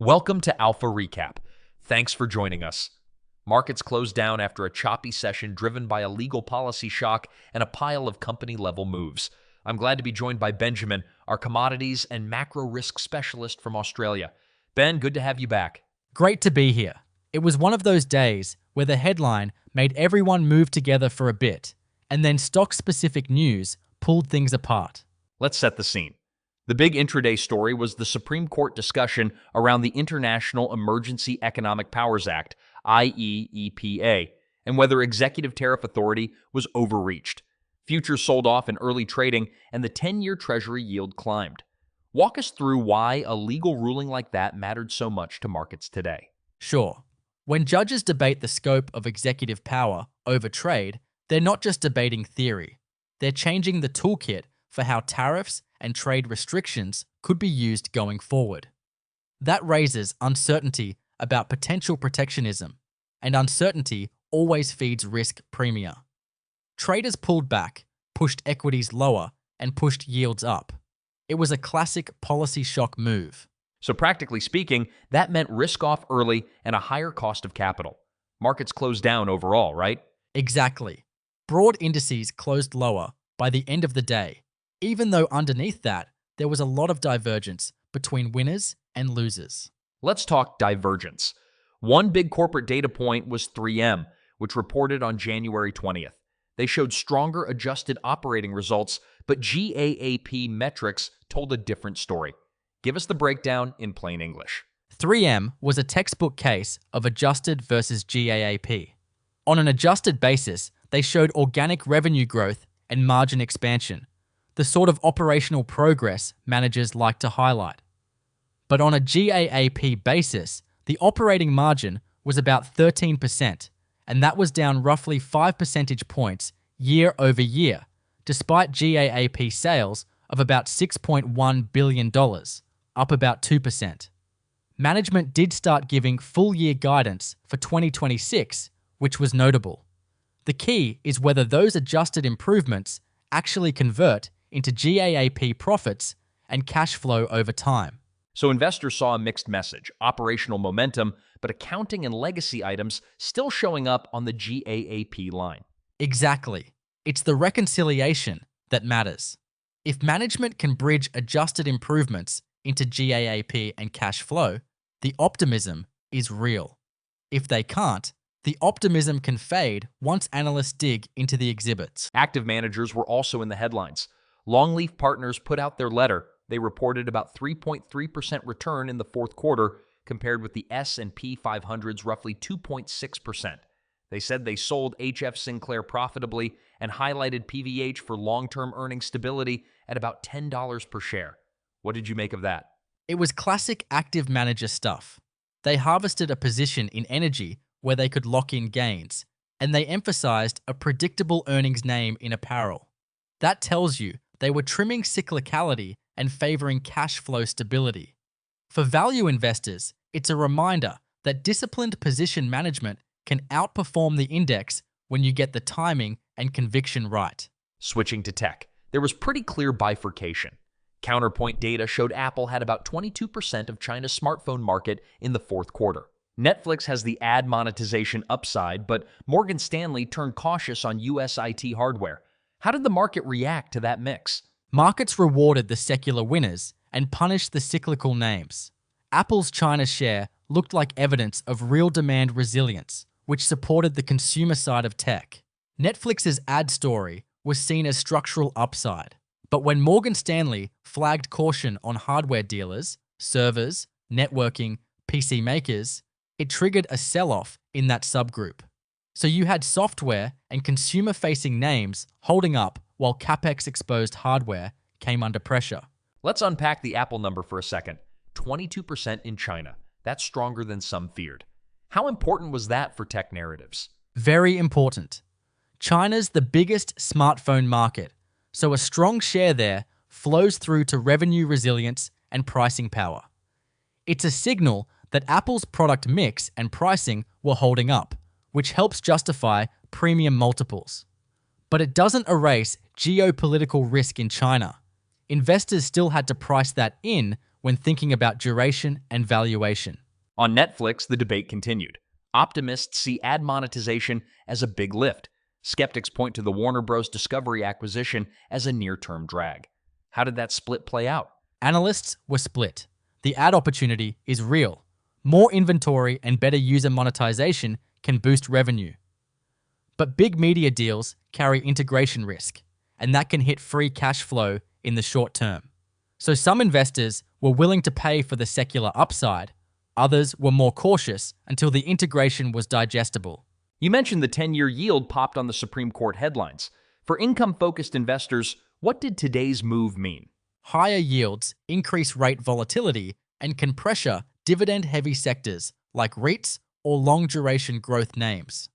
Welcome to Alpha Recap. Thanks for joining us. Markets closed down after a choppy session driven by a legal policy shock and a pile of company-level moves. I'm glad to be joined by Benjamin, our commodities and macro risk specialist from Australia. Ben, good to have you back. Great to be here. It was one of those days where the headline made everyone move together for a bit, and then stock-specific news pulled things apart. Let's set the scene. The big intraday story was the Supreme Court discussion around the International Emergency Economic Powers Act, IEEPA, and whether executive tariff authority was overreached. Futures sold off in early trading, and the 10-year Treasury yield climbed. Walk us through why a legal ruling like that mattered so much to markets today. Sure, when judges debate the scope of executive power over trade, they're not just debating theory. They're changing the toolkit for how tariffs and trade restrictions could be used going forward. That raises uncertainty about potential protectionism, and uncertainty always feeds risk premia. Traders pulled back, pushed equities lower, and pushed yields up. It was a classic policy shock move. So practically speaking, that meant risk off early and a higher cost of capital. Markets closed down overall, right? Exactly. Broad indices closed lower by the end of the day, even though underneath that, there was a lot of divergence between winners and losers. Let's talk divergence. One big corporate data point was 3M, which reported on January 20th. They showed stronger adjusted operating results, but GAAP metrics told a different story. Give us the breakdown in plain English. 3M was a textbook case of adjusted versus GAAP. On an adjusted basis, they showed organic revenue growth and margin expansion, the sort of operational progress managers like to highlight. But on a GAAP basis, the operating margin was about 13%, and that was down roughly 5 percentage points year over year, despite GAAP sales of about $6.1 billion, up about 2%. Management did start giving full-year guidance for 2026, which was notable. The key is whether those adjusted improvements actually convert into GAAP profits and cash flow over time. So investors saw a mixed message, operational momentum, but accounting and legacy items still showing up on the GAAP line. Exactly. It's the reconciliation that matters. If management can bridge adjusted improvements into GAAP and cash flow, the optimism is real. If they can't, the optimism can fade once analysts dig into the exhibits. Active managers were also in the headlines. Longleaf Partners put out their letter. They reported about 3.3% return in the fourth quarter, compared with the S&P 500's roughly 2.6%. They said they sold HF Sinclair profitably and highlighted PVH for long-term earning stability at about $10 per share. What did you make of that? It was classic active manager stuff. They harvested a position in energy where they could lock in gains, and they emphasized a predictable earnings name in apparel. That tells you they were trimming cyclicality and favoring cash flow stability. For value investors, it's a reminder that disciplined position management can outperform the index when you get the timing and conviction right. Switching to tech, there was pretty clear bifurcation. Counterpoint data showed Apple had about 22% of China's smartphone market in the fourth quarter. Netflix has the ad monetization upside, but Morgan Stanley turned cautious on US IT hardware. How did the market react to that mix? Markets rewarded the secular winners and punished the cyclical names. Apple's China share looked like evidence of real demand resilience, which supported the consumer side of tech. Netflix's ad story was seen as structural upside. But when Morgan Stanley flagged caution on hardware dealers, servers, networking, PC makers, it triggered a sell-off in that subgroup. So you had software and consumer-facing names holding up while CapEx-exposed hardware came under pressure. Let's unpack the Apple number for a second. 22% in China. That's stronger than some feared. How important was that for tech narratives? Very important. China's the biggest smartphone market, so a strong share there flows through to revenue resilience and pricing power. It's a signal that Apple's product mix and pricing were holding up, which helps justify premium multiples. But it doesn't erase geopolitical risk in China. Investors still had to price that in when thinking about duration and valuation. On Netflix, the debate continued. Optimists see ad monetization as a big lift. Skeptics point to the Warner Bros. Discovery acquisition as a near-term drag. How did that split play out? Analysts were split. The ad opportunity is real. More inventory and better user monetization can boost revenue. But big media deals carry integration risk, and that can hit free cash flow in the short term. So some investors were willing to pay for the secular upside. Others were more cautious until the integration was digestible. You mentioned the 10-year yield popped on the Supreme Court headlines. For income-focused investors, what did today's move mean? Higher yields increase rate volatility and can pressure dividend-heavy sectors like REITs or long-duration growth names.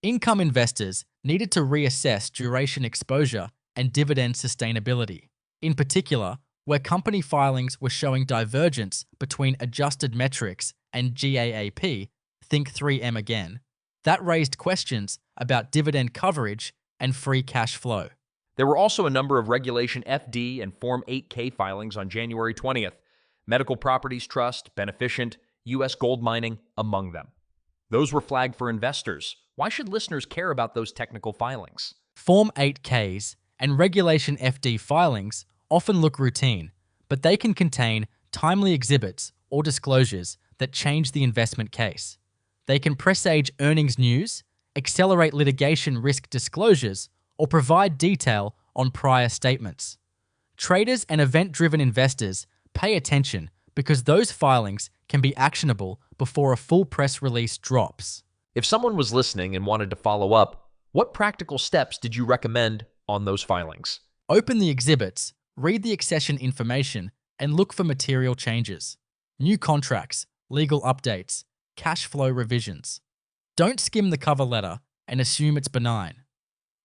Income investors needed to reassess duration exposure and dividend sustainability, in particular, where company filings were showing divergence between adjusted metrics and GAAP, think 3M again. That raised questions about dividend coverage and free cash flow. There were also a number of Regulation FD and Form 8K filings on January 20th. Medical Properties Trust, Beneficient, U.S. Gold Mining, among them. Those were flagged for investors. Why should listeners care about those technical filings? Form 8Ks and Regulation FD filings often look routine, but they can contain timely exhibits or disclosures that change the investment case. They can presage earnings news, accelerate litigation risk disclosures, or provide detail on prior statements. Traders and event-driven investors pay attention because those filings can be actionable before a full press release drops. If someone was listening and wanted to follow up, what practical steps did you recommend on those filings? Open the exhibits, read the accession information, and look for material changes. New contracts, legal updates, cash flow revisions. Don't skim the cover letter and assume it's benign.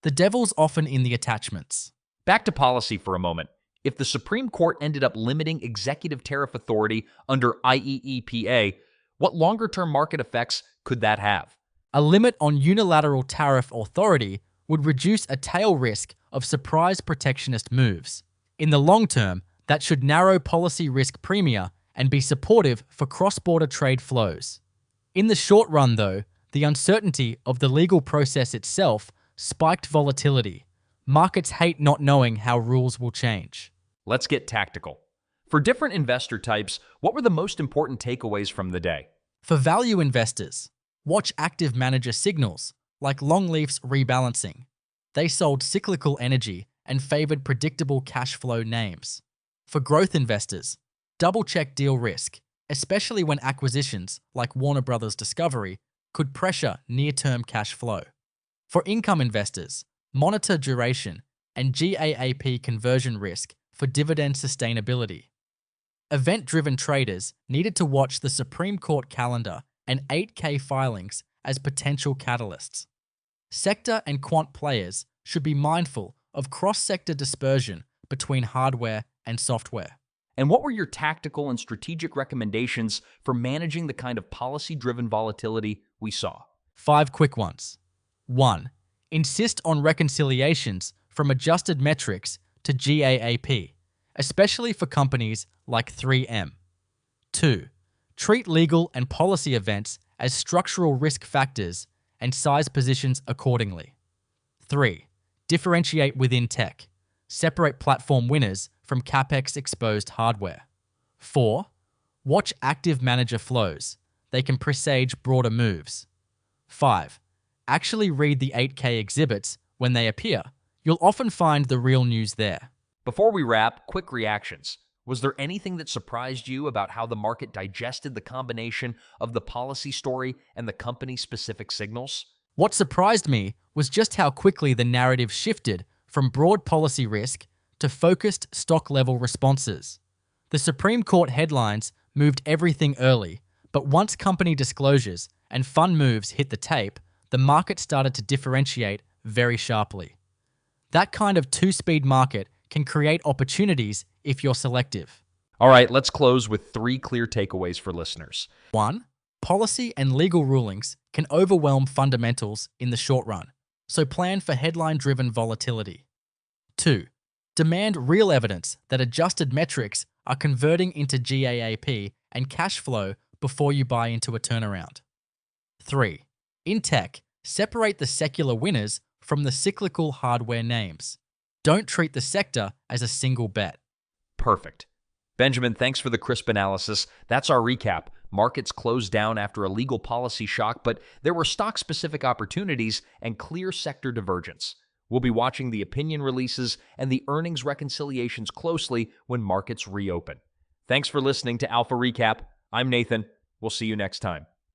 The devil's often in the attachments. Back to policy for a moment. If the Supreme Court ended up limiting executive tariff authority under IEEPA, what longer-term market effects could that have? A limit on unilateral tariff authority would reduce a tail risk of surprise protectionist moves. In the long term, that should narrow policy risk premia and be supportive for cross-border trade flows. In the short run, though, the uncertainty of the legal process itself spiked volatility. Markets hate not knowing how rules will change. Let's get tactical. For different investor types, what were the most important takeaways from the day? For value investors, watch active manager signals, like Longleaf's rebalancing. They sold cyclical energy and favored predictable cash flow names. For growth investors, double-check deal risk, especially when acquisitions, like Warner Bros. Discovery, could pressure near-term cash flow. For income investors, monitor duration and GAAP conversion risk for dividend sustainability. Event-driven traders needed to watch the Supreme Court calendar and 8K filings as potential catalysts. Sector and quant players should be mindful of cross-sector dispersion between hardware and software. And what were your tactical and strategic recommendations for managing the kind of policy-driven volatility we saw? 5 quick ones. 1. Insist on reconciliations from adjusted metrics to GAAP, especially for companies like 3M. 2. Treat legal and policy events as structural risk factors and size positions accordingly. 3. Differentiate within tech. Separate platform winners from CapEx-exposed hardware. 4. Watch active manager flows. They can presage broader moves. 5. Actually read the 8K exhibits when they appear. You'll often find the real news there. Before we wrap, quick reactions. Was there anything that surprised you about how the market digested the combination of the policy story and the company-specific signals? What surprised me was just how quickly the narrative shifted from broad policy risk to focused stock-level responses. The Supreme Court headlines moved everything early, but once company disclosures and fund moves hit the tape, the market started to differentiate very sharply. That kind of two-speed market can create opportunities if you're selective. All right, let's close with 3 clear takeaways for listeners. 1. Policy and legal rulings can overwhelm fundamentals in the short run, so plan for headline-driven volatility. 2. Demand real evidence that adjusted metrics are converting into GAAP and cash flow before you buy into a turnaround. 3. In tech, separate the secular winners from the cyclical hardware names. Don't treat the sector as a single bet. Perfect. Benjamin, thanks for the crisp analysis. That's our recap. Markets closed down after a legal policy shock, but there were stock-specific opportunities and clear sector divergence. We'll be watching the opinion releases and the earnings reconciliations closely when markets reopen. Thanks for listening to Alpha Recap. I'm Nathan. We'll see you next time.